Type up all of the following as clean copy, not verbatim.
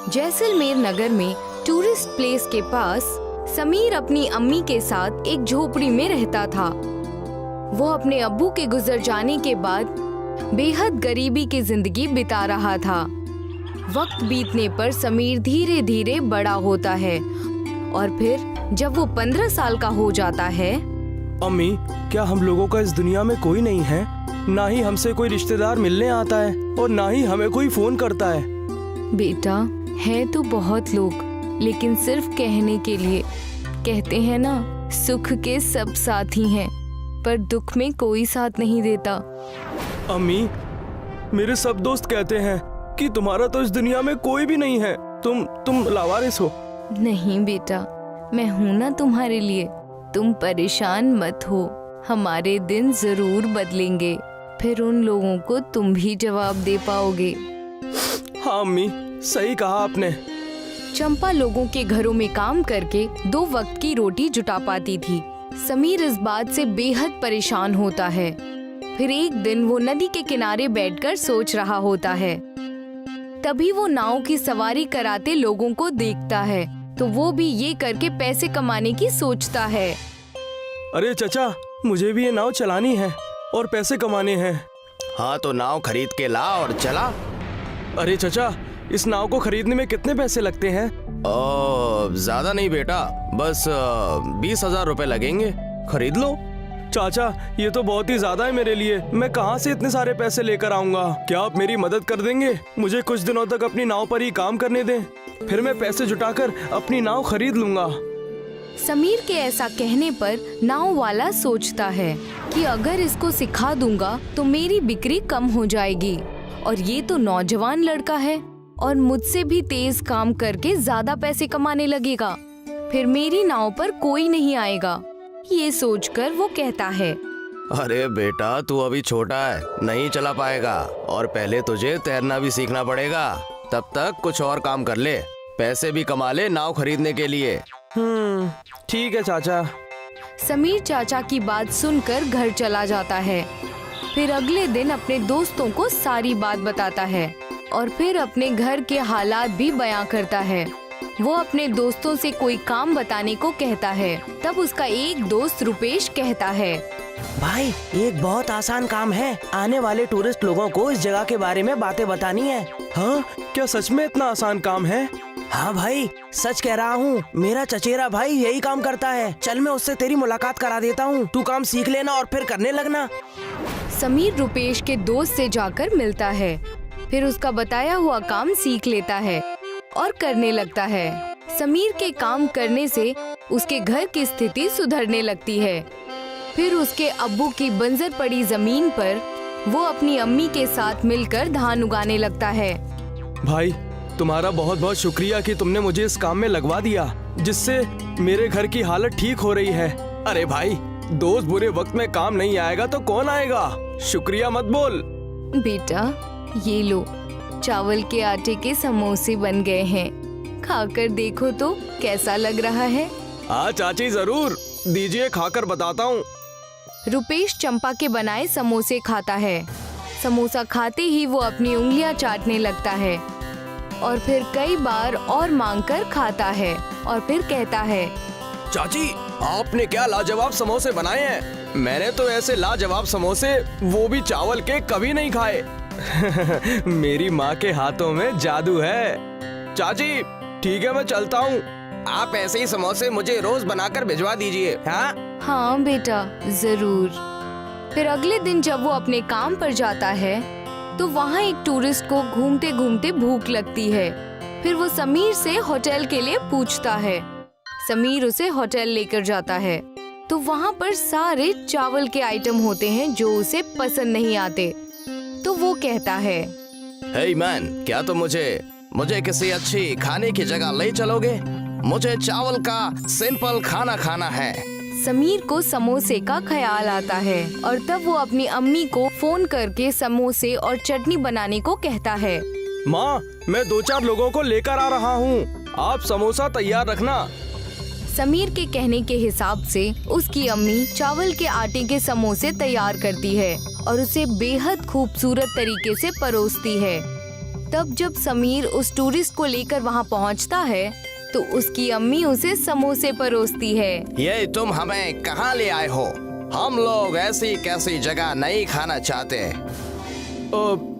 जैसलमेर नगर में tourist place के पास समीर अपनी अम्मी के साथ एक झोपड़ी में रहता था। वो अपने अब्बू के गुजर जाने के बाद बेहद गरीबी की जिंदगी बिता रहा था। वक्त बीतने पर समीर धीरे धीरे बड़ा होता है और फिर जब वो 15 साल का हो जाता है। अम्मी, क्या हम लोगों का इस दुनिया में कोई नहीं है? ना ही हमसे कोई रिश्तेदार मिलने आता है और ना ही हमें कोई फोन करता है। बेटा, है तो बहुत लोग, लेकिन सिर्फ कहने के लिए। कहते हैं ना, सुख के सब साथी हैं, पर दुख में कोई साथ नहीं देता। अम्मी, मेरे सब दोस्त कहते हैं कि तुम्हारा तो इस दुनिया में कोई भी नहीं है, तुम लावारिस हो। नहीं बेटा, मैं हूँ ना तुम्हारे लिए। तुम परेशान मत हो, हमारे दिन जरूर बदलेंगे, फिर उन लोगों को तुम भी जवाब दे पाओगे। हाँ अम्मी, सही कहा आपने। चंपा लोगों के घरों में काम करके 2 वक्त की रोटी जुटा पाती थी। समीर इस बात से बेहद परेशान होता है। फिर एक दिन वो नदी के किनारे बैठकर सोच रहा होता है। तभी वो नाव की सवारी कराते लोगों को देखता है, तो वो भी ये करके पैसे कमाने की सोचता है। अरे चचा, मुझे भी ये नाव चलानी है और पैसे कमाने हैं। हाँ तो नाव खरीद के ला और चला। अरे चचा, इस नाव को खरीदने में कितने पैसे लगते हैं? ज्यादा नहीं बेटा, बस 20,000 रुपए लगेंगे, खरीद लो। चाचा, ये तो बहुत ही ज्यादा है मेरे लिए। मैं कहाँ से इतने सारे पैसे लेकर आऊंगा? क्या आप मेरी मदद कर देंगे? मुझे कुछ दिनों तक अपनी नाव पर ही काम करने दें, फिर मैं पैसे जुटाकर अपनी नाव खरीद लूंगा। समीर के ऐसा कहने पर नाव वाला सोचता है कि अगर इसको सिखा दूंगा तो मेरी बिक्री कम हो जाएगी, और ये तो नौजवान लड़का है और मुझसे भी तेज काम करके ज्यादा पैसे कमाने लगेगा, फिर मेरी नाव पर कोई नहीं आएगा। ये सोचकर वो कहता है, अरे बेटा, तू अभी छोटा है, नहीं चला पाएगा, और पहले तुझे तैरना भी सीखना पड़ेगा। तब तक कुछ और काम कर ले, पैसे भी कमा ले नाव खरीदने के लिए। ठीक है चाचा। समीर चाचा की बात सुनकर घर चला जाता है। फिर अगले दिन अपने दोस्तों को सारी बात बताता है और फिर अपने घर के हालात भी बयां करता है। वो अपने दोस्तों से कोई काम बताने को कहता है। तब उसका एक दोस्त रुपेश कहता है, भाई, एक बहुत आसान काम है। आने वाले टूरिस्ट लोगों को इस जगह के बारे में बातें बतानी है। हाँ, क्या सच में इतना आसान काम है? हाँ भाई, सच कह रहा हूँ। मेरा चचेरा भाई यही काम करता है। चल, मैं उससे तेरी मुलाकात करा देता हूँ। तू काम सीख लेना और फिर करने लगना। समीर रुपेश के दोस्त से जाकर मिलता है, फिर उसका बताया हुआ काम सीख लेता है और करने लगता है। समीर के काम करने से उसके घर की स्थिति सुधरने लगती है। फिर उसके अब्बू की बंजर पड़ी जमीन पर वो अपनी अम्मी के साथ मिलकर धान उगाने लगता है। भाई, तुम्हारा बहुत बहुत शुक्रिया कि तुमने मुझे इस काम में लगवा दिया, जिससे मेरे घर की हालत ठीक हो रही है। अरे भाई, दोस्त बुरे वक्त में काम नहीं आएगा तो कौन आएगा? शुक्रिया मत बोल। बेटा, ये लो, चावल के आटे के समोसे बन गए हैं, खाकर देखो तो कैसा लग रहा है। हाँ चाची, जरूर दीजिए, खाकर बताता हूँ। रुपेश चंपा के बनाए समोसे खाता है। समोसा खाते ही वो अपनी उंगलियां चाटने लगता है और फिर कई बार और मांगकर खाता है और फिर कहता है, चाची, आपने क्या लाजवाब समोसे बनाए हैं। मैंने तो ऐसे लाजवाब समोसे, वो भी चावल के, कभी नहीं खाए। मेरी माँ के हाथों में जादू है। चाची, ठीक है, मैं चलता हूँ। आप ऐसे ही समोसे मुझे रोज बनाकर भिजवा दीजिए। हाँ बेटा, जरूर। फिर अगले दिन जब वो अपने काम पर जाता है तो वहाँ एक टूरिस्ट को घूमते घूमते भूख लगती है। फिर वो समीर से होटल के लिए पूछता है। समीर उसे होटल लेकर जाता है तो वहाँ पर सारे चावल के आइटम होते हैं जो उसे पसंद नहीं आते। तो वो कहता है, हे मैन, क्या तुम मुझे किसी अच्छी खाने की जगह ले चलोगे? मुझे चावल का सिंपल खाना खाना है। समीर को समोसे का ख्याल आता है और तब वो अपनी अम्मी को फोन करके समोसे और चटनी बनाने को कहता है। माँ, मैं 2-4 लोगों को लेकर आ रहा हूँ, आप समोसा तैयार रखना। समीर के कहने के हिसाब से उसकी अम्मी चावल के आटे के समोसे तैयार करती है और उसे बेहद खूबसूरत तरीके से परोसती है। तब जब समीर उस टूरिस्ट को लेकर वहाँ पहुँचता है तो उसकी अम्मी उसे समोसे परोसती है। ये तुम हमें कहाँ ले आए हो? हम लोग ऐसी कैसी जगह नहीं खाना चाहते।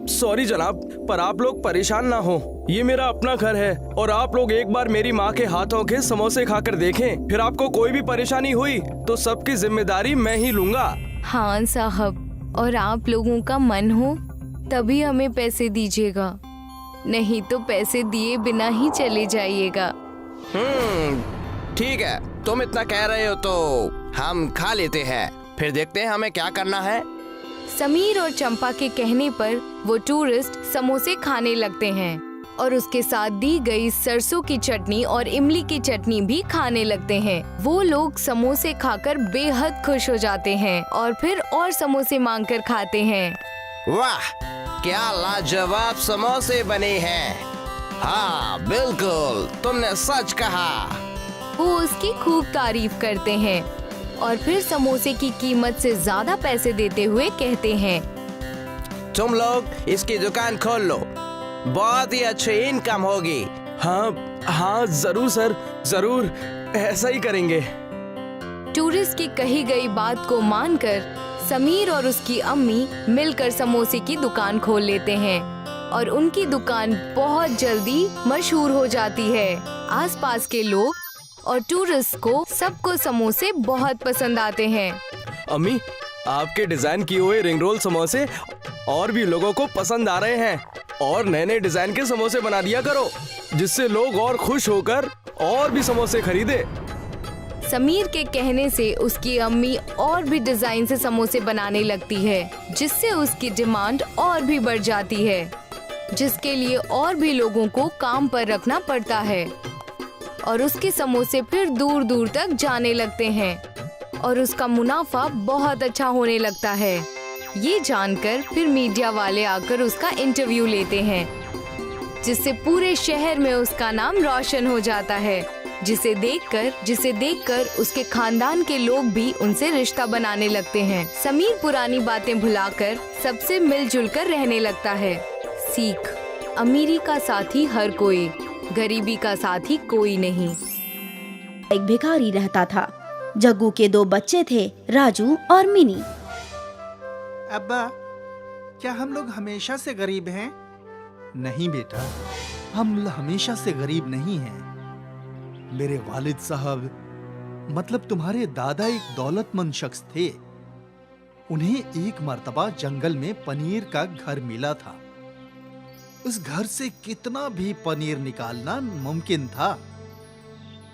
सॉरी जनाब, पर आप लोग परेशान ना हो, ये मेरा अपना घर है और आप लोग एक बार मेरी माँ के हाथों के समोसे खाकर देखें, फिर आपको कोई भी परेशानी हुई तो सबकी जिम्मेदारी मैं ही लूंगा। हाँ साहब, और आप लोगों का मन हो तभी हमें पैसे दीजिएगा, नहीं तो पैसे दिए बिना ही चले जाइएगा। ठीक है, तुम इतना कह रहे हो तो हम खा लेते हैं, फिर देखते हैं हमें क्या करना है। समीर और चंपा के कहने पर वो टूरिस्ट समोसे खाने लगते हैं और उसके साथ दी गई सरसों की चटनी और इमली की चटनी भी खाने लगते हैं। वो लोग समोसे खाकर बेहद खुश हो जाते हैं और फिर और समोसे मांगकर खाते हैं। वाह, क्या लाजवाब समोसे बने हैं। हाँ बिल्कुल, तुमने सच कहा। वो उसकी खूब तारीफ करते हैं और फिर समोसे की कीमत से ज्यादा पैसे देते हुए कहते हैं, तुम लोग इसकी दुकान खोल लो, बहुत ही अच्छी इनकम होगी। हाँ हाँ जरूर सर, जरूर ऐसा ही करेंगे। टूरिस्ट की कही गई बात को मानकर समीर और उसकी अम्मी मिलकर समोसे की दुकान खोल लेते हैं और उनकी दुकान बहुत जल्दी मशहूर हो जाती है। आसपास के लोग और टूरिस्ट को सबको समोसे बहुत पसंद आते हैं। अम्मी, आपके डिजाइन किए हुए रिंग रोल समोसे और भी लोगों को पसंद आ रहे हैं और नए नए डिजाइन के समोसे बना दिया करो, जिससे लोग और खुश होकर और भी समोसे खरीदे। समीर के कहने से उसकी अम्मी और भी डिजाइन से समोसे बनाने लगती है, जिससे उसकी डिमांड और भी बढ़ जाती है, जिसके लिए और भी लोगों को काम पर रखना पड़ता है और उसके समोसे फिर दूर दूर तक जाने लगते हैं और उसका मुनाफा बहुत अच्छा होने लगता है। ये जानकर फिर मीडिया वाले आकर उसका इंटरव्यू लेते हैं, जिससे पूरे शहर में उसका नाम रोशन हो जाता है, जिसे देखकर उसके खानदान के लोग भी उनसे रिश्ता बनाने लगते हैं। समीर पुरानी बातें भुलाकर सबसे मिलजुल कर रहने लगता है। सीख, अमीरी का साथी हर कोई, गरीबी का साथी कोई नहीं। एक भिखारी रहता था। जग्गू के 2 बच्चे थे, राजू और मिनी। अब्बा, क्या हम लोग हमेशा से गरीब हैं? नहीं बेटा, हम हमेशा से गरीब नहीं हैं। मेरे वालिद साहब, मतलब तुम्हारे दादा, एक दौलतमंद शख्स थे। उन्हें एक मर्तबा जंगल में पनीर का घर मिला था। उस घर से कितना भी पनीर निकालना मुमकिन था।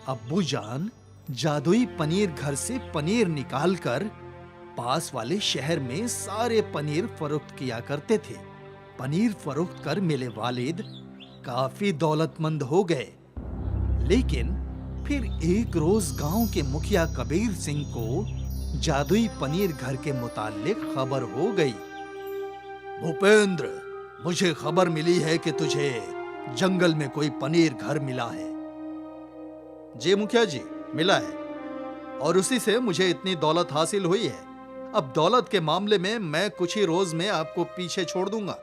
अब्बू जान जादुई पनीर घर से पनीर निकालकर पास वाले शहर में सारे पनीर फरोख्त किया करते थे। पनीर फरोख्त कर मेरे वालिद काफी दौलतमंद हो गए। लेकिन फिर एक रोज गांव के मुखिया कबीर सिंह को जादुई पनीर घर के मुताल्लिक खबर हो गई। भूपेंद्र, मुझे खबर मिली है कि तुझे जंगल में कोई पनीर घर मिला है। जी मुखिया जी, मिला है और उसी से मुझे इतनी दौलत हासिल हुई है। अब दौलत के मामले में मैं कुछ ही रोज में आपको पीछे छोड़ दूंगा।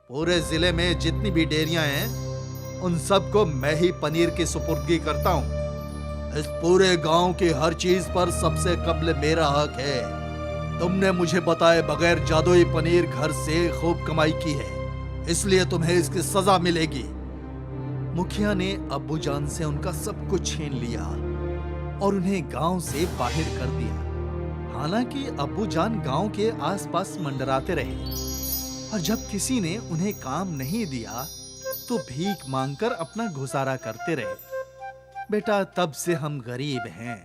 पूरे जिले में जितनी भी डेयरियां हैं, उन सबको मैं ही पनीर की सुपुर्दगी करता हूं। इस पूरे गांव की हर चीज पर सबसे कब्ल मेरा हक है। तुमने मुझे बताए बगैर जादुई पनीर घर से खूब कमाई की है, इसलिए तुम्हें इसकी सजा मिलेगी। मुखिया ने अब्बू जान से उनका सब कुछ छीन लिया और उन्हें गांव से बाहर कर दिया। हालांकि अब्बू जान गांव के आसपास मंडराते रहे और जब किसी ने उन्हें काम नहीं दिया तो भीख मांगकर अपना गुजारा करते रहे। बेटा, तब से हम गरीब हैं।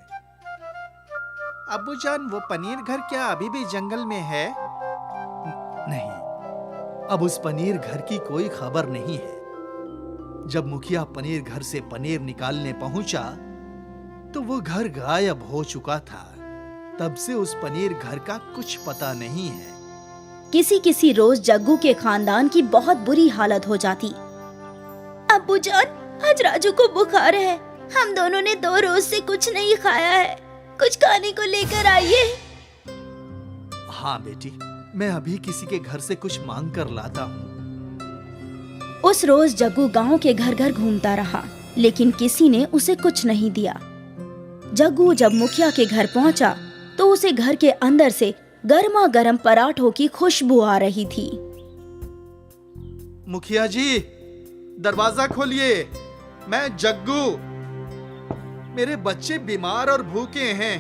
अब्बू जान, वो पनीर घर क्या अभी भी जंगल में है? नहीं, अब उस पनीर घर की कोई खबर नहीं है। जब मुखिया पनीर घर से पनीर निकालने पहुंचा तो वो घर गायब हो चुका था। तब से उस पनीर घर का कुछ पता नहीं है। किसी रोज जग्गू के खानदान की बहुत बुरी हालत हो जाती। अब्बू जान, आज राजू को बुखार है। हम दोनों ने 2 रोज से कुछ नहीं खाया है। कुछ खाने को लेकर आइए। हाँ बेटी, मैं अभी किसी के घर से कुछ मांग कर लाता हूँ। उस रोज जग्गू गांव के घर घर घूमता रहा, लेकिन किसी ने उसे कुछ नहीं दिया। जग्गू जब मुखिया के घर पहुंचा तो उसे घर के अंदर से गर्मा गर्म पराठों की खुशबू आ रही थी। मुखिया जी, दरवाजा खोलिए, मैं जग्गू। मेरे बच्चे बीमार और भूखे हैं,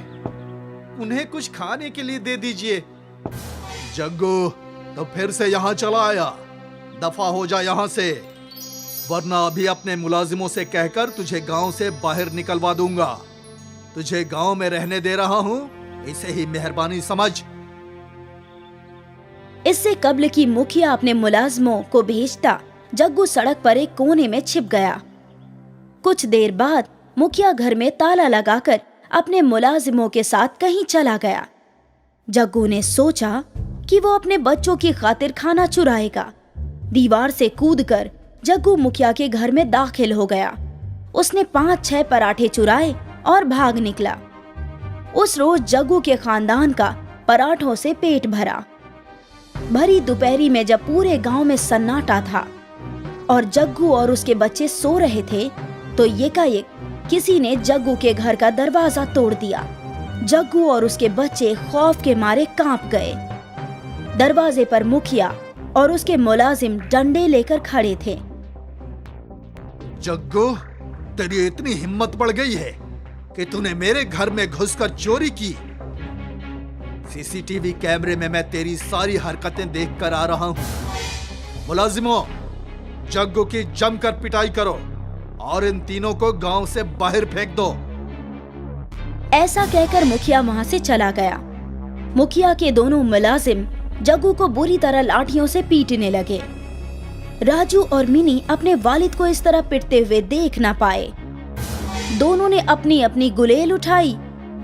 उन्हें कुछ खाने के लिए दे दीजिए। जग्गू, तो फिर से यहाँ चला आया? दफा हो जा यहाँ से, वरना अभी अपने मुलाजिमों से कहकर तुझे गांव से बाहर निकलवा दूंगा। तुझे गांव में रहने दे रहा हूँ, इसे ही मेहरबानी समझ। इससे कब्ल की मुखिया अपने मुलाजमों को भेजता, जग्गू सड़क पर एक कोने में छिप गया। कुछ देर बाद मुखिया घर में ताला लगाकर अपने मुलाजिमों के साथ कहीं चला गया। जग्गू ने सोचा कि वो अपने बच्चों की खातिर खाना चुराएगा। दीवार से कूदकर जग्गू मुखिया के घर में दाखिल हो गया। उसने 5-6 पराठे चुराए और भाग निकला। उस रोज जग्गू के खानदान का पराठों से पेट भरा। भरी दोपहरी में जब पूरे गांव में सन्नाटा था और जग्गू और उसके बच्चे सो रहे थे, तो एकाएक किसी ने जग्गू के घर का दरवाजा तोड़ दिया। जग्गू और उसके बच्चे खौफ के मारे कांप गए। दरवाजे पर मुखिया और उसके मुलाजिम डंडे लेकर खड़े थे। जग्गू, तेरी इतनी हिम्मत बढ़ गई है कि तूने मेरे घर में घुसकर चोरी की। सीसीटीवी कैमरे में मैं तेरी सारी हरकतें देखकर आ रहा हूं। मुलाजिमों, जग्गू की जमकर पिटाई करो और इन तीनों को गांव से बाहर फेंक दो। ऐसा कहकर मुखिया वहां से चला गया। मुखिया के दोनों मुलाजिम जग्गू को बुरी तरह लाठियों से पीटने लगे। राजू और मिनी अपने वालिद को इस तरह पिटते हुए देख ना पाए। दोनों ने अपनी अपनी गुलेल उठाई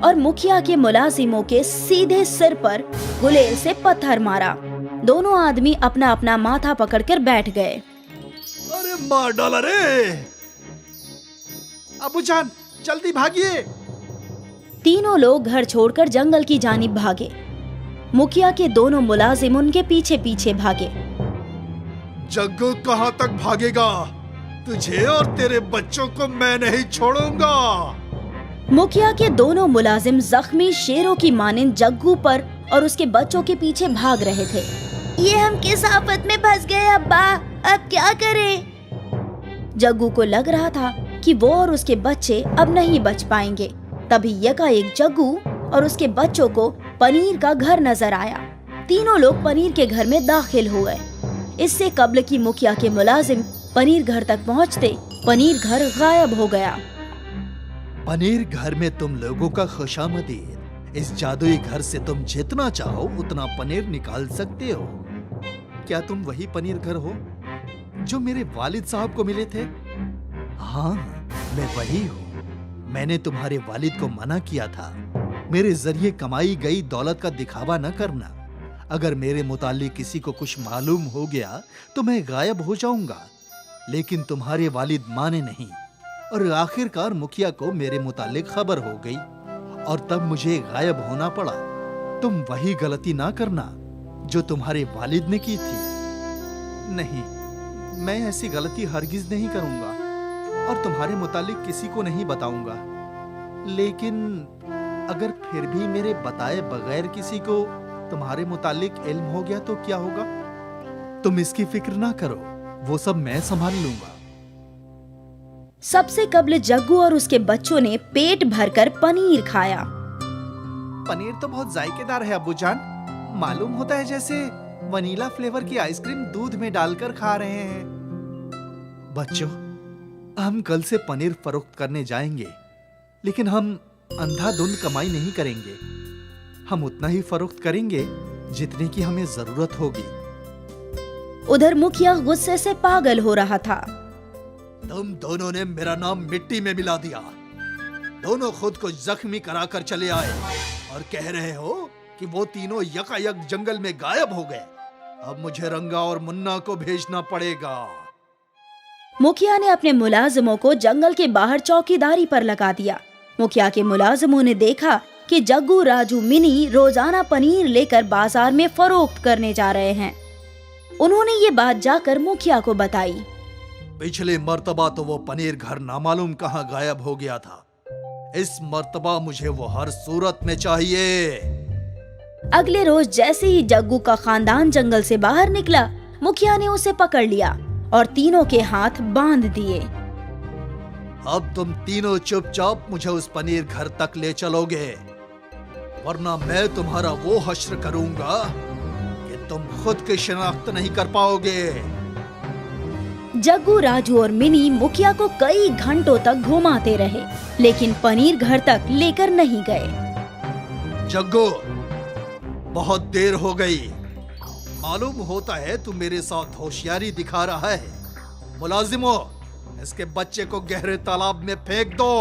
और मुखिया के मुलाजिमों के सीधे सिर पर गुलेल से पत्थर मारा। दोनों आदमी अपना अपना माथा पकड़कर बैठ गए। अरे मार डाला रे! अबूजान, जल्दी भागिए! तीनों लोग घर छोड़कर जंगल की जानिब भागे। मुखिया के दोनों मुलाजिम उनके पीछे पीछे भागे। जग्गू कहां तक भागेगा? तुझे और तेरे बच्चों को मैं नहीं छोड़ूंगा। मुखिया के दोनों मुलाजिम जख्मी शेरों की मानिंद जग्गू पर और उसके बच्चों के पीछे भाग रहे थे। ये हम किस आफत में फंस गए अब्बा, अब क्या करें? जग्गू को लग रहा था कि वो और उसके बच्चे अब नहीं बच पाएंगे। तभी एकाएक जग्गू और उसके बच्चों को पनीर का घर नजर आया। तीनों लोग पनीर के घर में दाखिल हुए। इससे कब्ल की मुखिया के मुलाजिम पनीर घर तक पहुंचते पनीर घर गायब हो गया। पनीर घर में तुम लोगों का खुशामदीद। इस जादुई घर से तुम जितना चाहो उतना पनीर निकाल सकते हो। क्या तुम वही पनीर घर हो जो मेरे वालिद साहब को मिले थे? हाँ, मैं वही हूँ। मैंने तुम्हारे वालिद को मना किया था मेरे जरिए कमाई गई दौलत का दिखावा न करना। अगर मेरे मुतालिक किसी को कुछ मालूम हो गया तो मैं गायब हो जाऊंगा। लेकिन तुम्हारे वालिद माने नहीं और आखिरकार मुखिया को मेरे मुतालिक खबर हो गई और तब मुझे गायब होना पड़ा। तुम वही गलती ना करना जो तुम्हारे वालिद ने की थी। नहीं, मैं ऐसी गलती हरगिज नहीं करूंगा और तुम्हारे मुतालिक किसी को नहीं बताऊंगा। लेकिन अगर फिर भी मेरे बताए बगैर किसी को तुम्हारे मुतालिक इल्म हो गया तो क्या होगा? तुम इसकी फिक्र ना करो, वो सब मैं संभाल लूंगा। सबसे कब्ल जग्गू और उसके बच्चों ने पेट भरकर पनीर खाया। पनीर तो बहुत जायकेदार है अब्बूजान। मालूम होता है जैसे वनीला फ्लेवर की आइसक्रीम दूध में डालकर खा रहे हैं। बच्चों, हम कल से पनीर फरोख्त करने जाएंगे, लेकिन हम अंधाधुंध कमाई नहीं करेंगे। हम उतना ही फरोख्त करेंगे जितने की हमें जरूरत होगी। उधर मुखिया गुस्से से पागल हो रहा था। तुम दोनों ने मेरा नाम मिट्टी में मिला दिया। दोनों खुद को जख्मी कराकर चले आए और कह रहे हो कि वो तीनों यकायक जंगल में गायब हो गए। अब मुझे रंगा और मुन्ना को भेजना पड़ेगा। मुखिया ने अपने मुलाजिमों को जंगल के बाहर चौकीदारी पर लगा दिया। मुखिया के मुलाजिमों ने देखा कि जग्गू, राजू, मिनी रोजाना पनीर लेकर बाजार में फरोख्त करने जा रहे हैं। उन्होंने ये बात जाकर मुखिया को बताई। पिछली मर्तबा तो वो पनीर घर नामालूम कहाँ गायब हो गया था। इस मर्तबा मुझे वो हर सूरत में चाहिए। अगले रोज जैसे ही जग्गू का खानदान जंगल से बाहर निकला, मुखिया ने उसे पकड़ लिया और तीनों के हाथ बांध दिए। अब तुम तीनों चुपचाप मुझे उस पनीर घर तक ले चलोगे, वरना मैं तुम्हारा वो हश्र करूंगा कि तुम खुद की शिनाख्त नहीं कर पाओगे। जग्गू, राजू और मिनी मुखिया को कई घंटों तक घुमाते रहे, लेकिन पनीर घर तक लेकर नहीं गए। जग्गू, बहुत देर हो गई। मालूम होता है तू मेरे साथ होशियारी दिखा रहा है। मुलाजिमो, इसके बच्चे को गहरे तालाब में फेंक दो।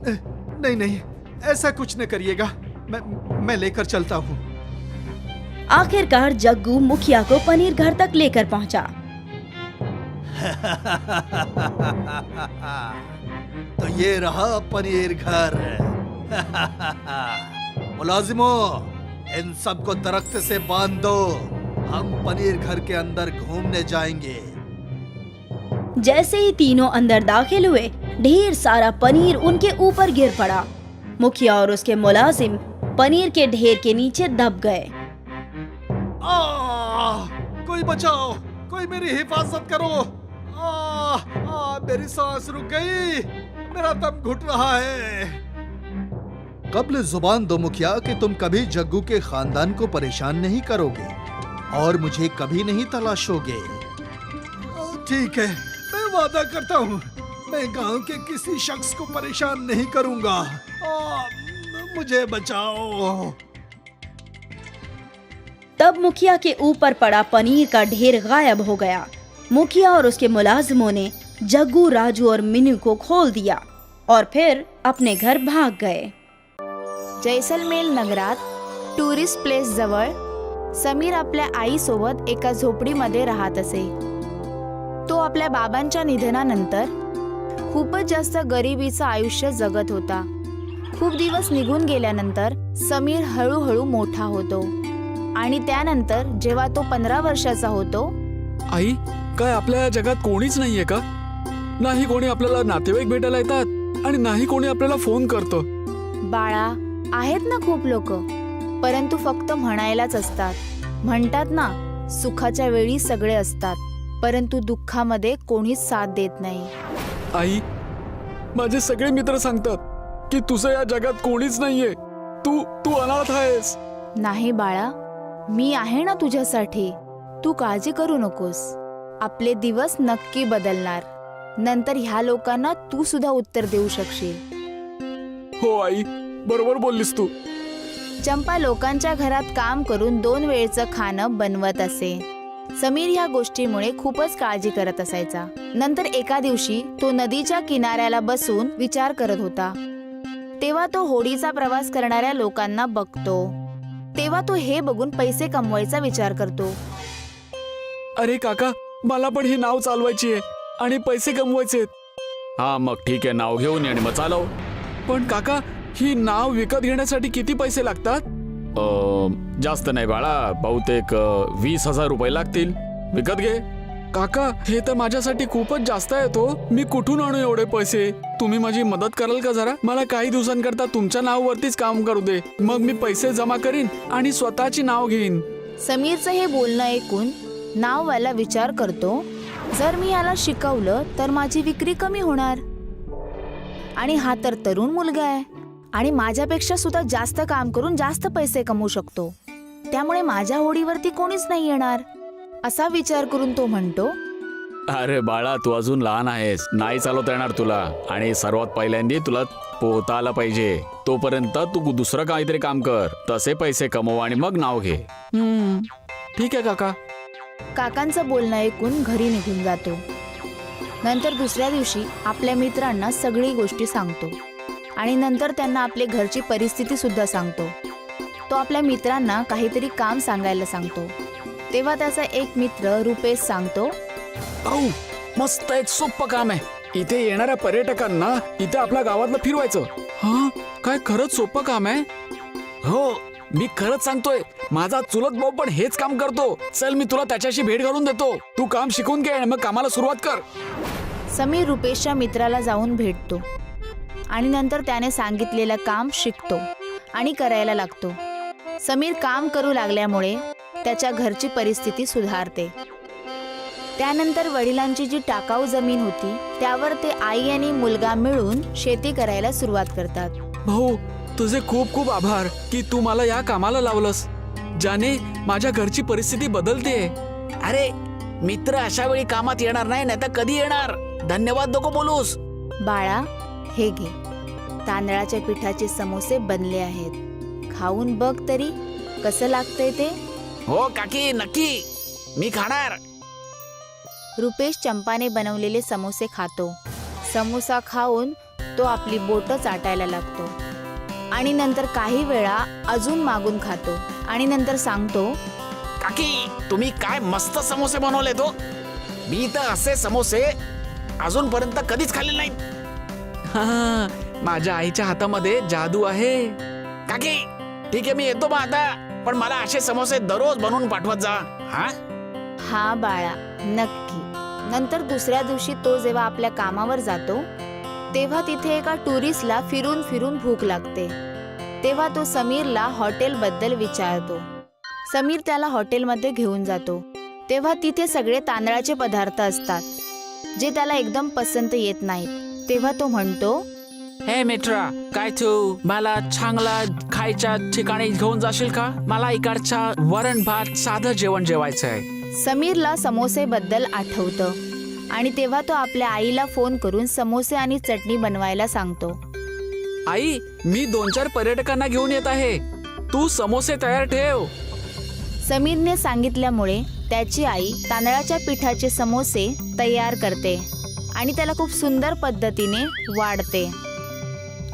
नहीं नहीं, ऐसा कुछ न करिएगा, मैं लेकर चलता हूँ। आखिरकार जग्गू मुखिया को पनीर घर तक लेकर पहुँचा। तो ये रहा पनीर घर। मुलाजिमो, इन सबको दरख्त से बांध दो, हम पनीर घर के अंदर घूमने जाएंगे। जैसे ही तीनों अंदर दाखिल हुए, ढेर सारा पनीर उनके ऊपर गिर पड़ा। मुखिया और उसके मुलाजिम पनीर के ढेर के नीचे दब गए। कोई बचाओ, कोई मेरी हिफाजत करो। मेरी सांस रुक गई, मेरा दम घुट रहा है। कब्ल जुबान दो मुखिया कि तुम कभी जग्गू के खानदान को परेशान नहीं करोगे और मुझे कभी नहीं तलाशोगे। ठीक है, मैं वादा करता हूँ, मैं गांव के किसी शख्स को परेशान नहीं करूंगा। मुझे बचाओ। तब मुखिया के ऊपर पड़ा पनीर का ढेर गायब हो गया। मुखिया और उसके मुलाजिमों ने जग्गू, राजू और मिनू को खोल दिया और फिर अपने घर भाग गए। जैसलमेर नगरात टुरिस्ट प्लेस जवळ समीर आपल्या आईसोबत एका झोपडीमध्ये राहत असे। तो आपल्या बाबांच्या निधनानंतर खूपच जास्त गरिबीचं आयुष्य जगत होता। खूप दिवस निघून गेल्यानंतर समीर हळूहळू मोठा होतो आणि त्यानंतर जेव्हा तो 15 वर्षाचा होतो। आई, काय आपल्या जगात कोणीच नाहीये का? नाही कोणी आपल्याला नातेवाईक भेटायला येतात आणि नाही कोणी आपल्याला फोन करतं। बाळा, आहेत ना खूप लोक, परंतु फक्त म्हणायलाच असतात। म्हणतात ना, सुखाच्या वेळी सगळे असतात, परंतु दुःखामध्ये कोणीच साथ देत नाही। आई, माझे सगळे मित्र सांगतात की तुझं या जगात कोणीच नाहीये, तू अनाथ आहेस। नाही बाळा, मी आहे ना तुझ्यासाठी, तू काळजी करू नकोस। आपले दिवस नक्की बदलणार, नंतर ह्या लोकांना तू सुद्धा उत्तर देऊ शकशील। हो आई, बरोबर बोललीस तू। चंपा लोकांच्या घरात काम करून 2 वेळचं खाणं बनवत असे। समीर ह्या गोष्टीमुळे खूपच काळजी करत असायचा। नंतर एका दिवशी तो नदीच्या किनाऱ्याला बसून विचार करत होता। तेव्हा तो होडीचा प्रवास करणाऱ्या लोकांना बघतो। तेव्हा तो हे बघून पैसे कमवायचा विचार करतो। अरे काका, मला पण ही नाव चालवायची आहे आणि पैसे कमवायचे। हा मग ठीक आहे, नाव घेऊन ये आणि मग चालव। पण काका, ही नाव विकत घेण्यासाठी किती पैसे लागतात? जास्त नाही बाळा, बहुतेक 20,000 रुपये लागतील। विकत घे। काका, हे तर माझ्यासाठी खूपच जास्त आहे तो। मी कुठून आणू एवढे पैसे? तुम्ही माझी मदत कराल का जरा? मला काही दिवसांकरता तुमच्या नावावरतीच काम करू दे, मग मी पैसे जमा करीन आणि स्वतःची नाव घेईन। समीरचं हे बोलणं ऐकून नाववाला विचार करतो, जर मी याला शिकवलं तर माझी विक्री कमी होणार आणि हा तर तरुण मुलगा आहे आणि माझ्यापेक्षा सुद्धा जास्त काम करून जास्त पैसे कमवू शकतो, त्यामुळे माझ्या होडीवरती कोणीच नाही येणार, असा विचार करून तो म्हणतो, अरे बाळा, तू अजून लहान आहेस, नाही चालवता येणार तुला, आणि सर्वात पहिल्यांदा तुला पोहता आला पाहिजे। तोपर्यंत तू दुसरं काहीतरी काम कर, तसे पैसे कमव आणि मग नाव घे। ठीक आहे काका। काकांचं बोलणं ऐकून घरी निघून जातो। नंतर दुसऱ्या दिवशी आपल्या मित्रांना सगळी गोष्टी सांगतो आणि नंतर त्यांना आपल्या घरची परिस्थिती सुद्धा सांगतो। तो आपल्या मित्रांना काहीतरी काम सांगायला सांगतो। तेव्हा त्याचा एक मित्र रुपेश सांगतो, औ, मस्त एक सोपं काम आहे। इथे येणाऱ्या पर्यटकांना इथे आपल्या गावातलं फिरवायचं। हा, काय खरंच सोपं काम आहे? हो, मी खरंच सांगतोय, माझा चुलत भाऊ पण हेच काम करतो. चल मी तुला त्याच्याशी भेट घालून देतो. तू काम शिकून घे आणि मग कामाला सुरुवात कर. समीर रुपेशच्या मित्राला जाऊन भेटतो आणि नंतर त्याने सांगितलेलं काम शिकतो आणि करायला लागतो. समीर काम करू लागल्यामुळे त्याच्या घरची परिस्थिती सुधारते. त्यानंतर वडिलांची जी टाकाऊ जमीन होती त्यावर ते आई आणि मुलगा मिळून शेती करायला सुरुवात करतात. भाऊ, तुझे खूप खूप आभार की तू मला या कामाला लावलंस, ज्याने माझ्या घरची परिस्थिती बदलते. अरे मित्र अशा वेळी कामात येणार नाही, नाही तर कधी येणार. धन्यवाद नको बोलूस. बाळा, हे घे, तांदळाच्या पिठाचे समोसे बनले आहेत. खाऊन बघ तरी कसं लागतंय ते. हो काकी, नक्की मी खाणार. रुपेश चंपाने बनवलेले समोसे खातो. समोसा खाऊन तो आपली बोटं चाटायला लागतो आणि नंतर काही वेळा अजून मागून खातो आणि नंतर सांगतो, काकी तुम्ही काय मस्त समोसे बनवले तो. मी तर असे समोसे अजूनपर्यंत कधीच खाल्ले नाहीत. हा, माझ्या आईच्या हातामध्ये जादू आहे. काकी ठीक आहे, मी येतो मग आता. पण मला असे समोसे दररोज बनवून पाठवत जा. हा हा बाळा, नक्की. नंतर दुसऱ्या दिवशी तो जेव्हा आपल्या कामावर जातो तेव्हा तिथे एका टुरिस्टला फिरून फिरून भूक लागते. तेव्हा तो समीरला हॉटेलबद्दल विचारतो. समीर त्याला हॉटेलमध्ये घेऊन जातो. तेव्हा तिथे सगळे तांदळाचे पदार्थ असतात जे त्याला एकदम पसंत येत नाहीत. तेव्हा तो म्हणतो, हे मित्रा, काय तू मला चांगला खायच्या ठिकाणी घेऊन जाशील का? मला इकडच्या वरण भात साधं जेवण जेवायचंय. समीरला समोसेबद्दल आठवतं आणि तेव्हा तो आपल्या आईला फोन करून समोसे आणि चटणी बनवायला सांगतो. आई, मी 2-4 पर्यटकांना घेऊन येत आहे. तू समोसे तयार ठेव. समीरने सांगितल्यामुळे त्याची आई तांदळाच्या पिठाचे समोसे तयार करते आणि त्याला खूप सुंदर पद्धतीने वाढते.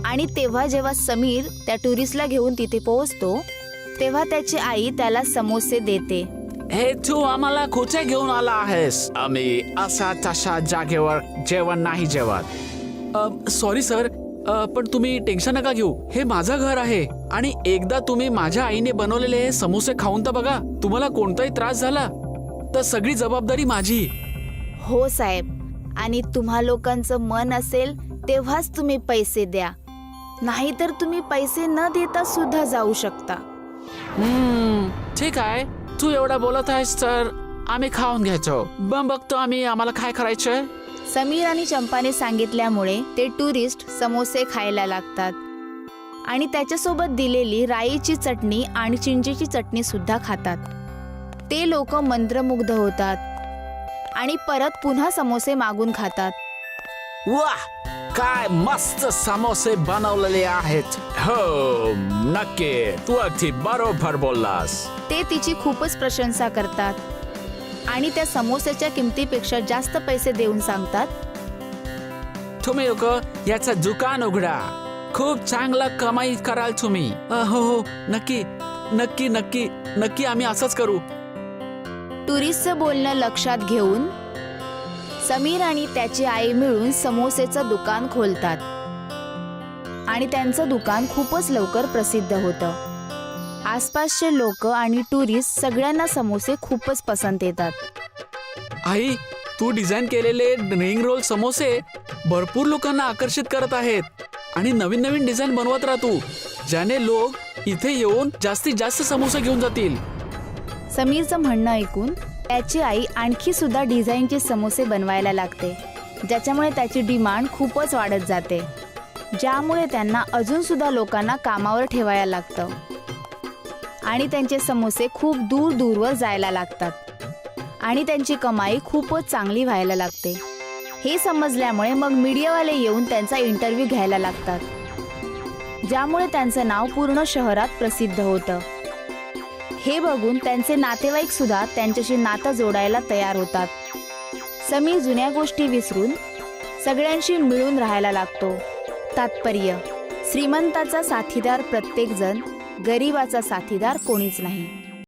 आणि तेव्हा जेव्हा समीर त्या टुरिस्टला घेऊन तिथे पोहोचतो तेव्हा त्याची आई त्याला समोसे देते. हे तू आम्हाला कुठे घेऊन आला आहेस? आम्ही असा तशा जागेवर जेवण नाही जेवत. सॉरी सर, पण तुम्ही टेन्शन नका घेऊ. हे माझं घर आहे आणि एकदा तुम्ही माझ्या आईने बनवलेले हे समोसे खाऊन तर बघा. तुम्हाला कोणताही त्रास झाला तर सगळी जबाबदारी माझी. हो साहेब, आणि तुम्हा लोकांचं मन असेल तेव्हाच तुम्ही पैसे द्या, नाहीतर तुम्ही पैसे न देता सुद्धा जाऊ शकता. ठीक आहे, तू एवढा बोलत आहेस तर आम्ही खाऊन घेतो. बघतो आम्ही आम्हाला काय करायचंय. समीर आणि चंपाने सांगितल्यामुळे ते टुरिस्ट समोसे खायला लागतात आणि त्याच्यासोबत दिलेली राईची चटणी आणि चिंचेची चटणी सुद्धा खातात. ते लोक मंत्रमुग्ध होतात आणि परत पुन्हा समोसे मागून खातात. वाह, काय मस्त समोसे बनवलेले आहेत. हो नक्की, तू अगदी बरोबर बोललास. ते तिची खूपच प्रशंसा करतात आणि त्या समोसेच्या किमतीपेक्षा जास्त पैसे देऊन सांगतात, तुम्ही लोक याचं दुकान उघडा, खूप चांगला कमाई कराल तुम्ही. हो हो, नक्की नक्की नक्की नक्की आम्ही असंच करू. टुरिस्टचं बोलणं लक्षात घेऊन समीर आणि त्याची आई मिळून समोसेचं दुकान खोलतात आणि त्यांचं दुकान खूपच लवकर प्रसिद्ध होतं. आसपासचे लोक आणि टुरिस्ट सगळ्यांना समोसे खूपच पसंत येतात. आई, तू डिझाईन केलेले रिंग रोल समोसे भरपूर लोकांना आकर्षित करत आहेत आणि नवीन नवीन डिझाईन बनवत राहा तू, ज्याने लोक इथे येऊन जास्तीत जास्त समोसे घेऊन जातील. समीरचं म्हणणं ऐकून त्याची आई आणखी सुद्धा डिझाईनचे समोसे बनवायला लागते, ज्याच्यामुळे त्याची डिमांड खूपच वाढत जाते, ज्यामुळे त्यांना अजून सुद्धा लोकांना कामावर ठेवायला लागतं आणि त्यांचे समोसे खूप दूर दूरवर जायला लागतात आणि त्यांची कमाई खूपच चांगली व्हायला लागते. हे समजल्यामुळे मग मीडियावाले येऊन त्यांचा इंटरव्ह्यू घ्यायला लागतात, ज्यामुळे त्यांचं नाव पूर्ण शहरात प्रसिद्ध होतं. हे बघून त्यांचे नातेवाईक सुद्धा त्यांच्याशी नातं जोडायला तयार होतात. समीर जुन्या गोष्टी विसरून सगळ्यांशी मिळून राहायला लागतो. तात्पर्य: श्रीमंताचा साथीदार प्रत्येक जण, गरिबाचा साथीदार कोणीच नाही.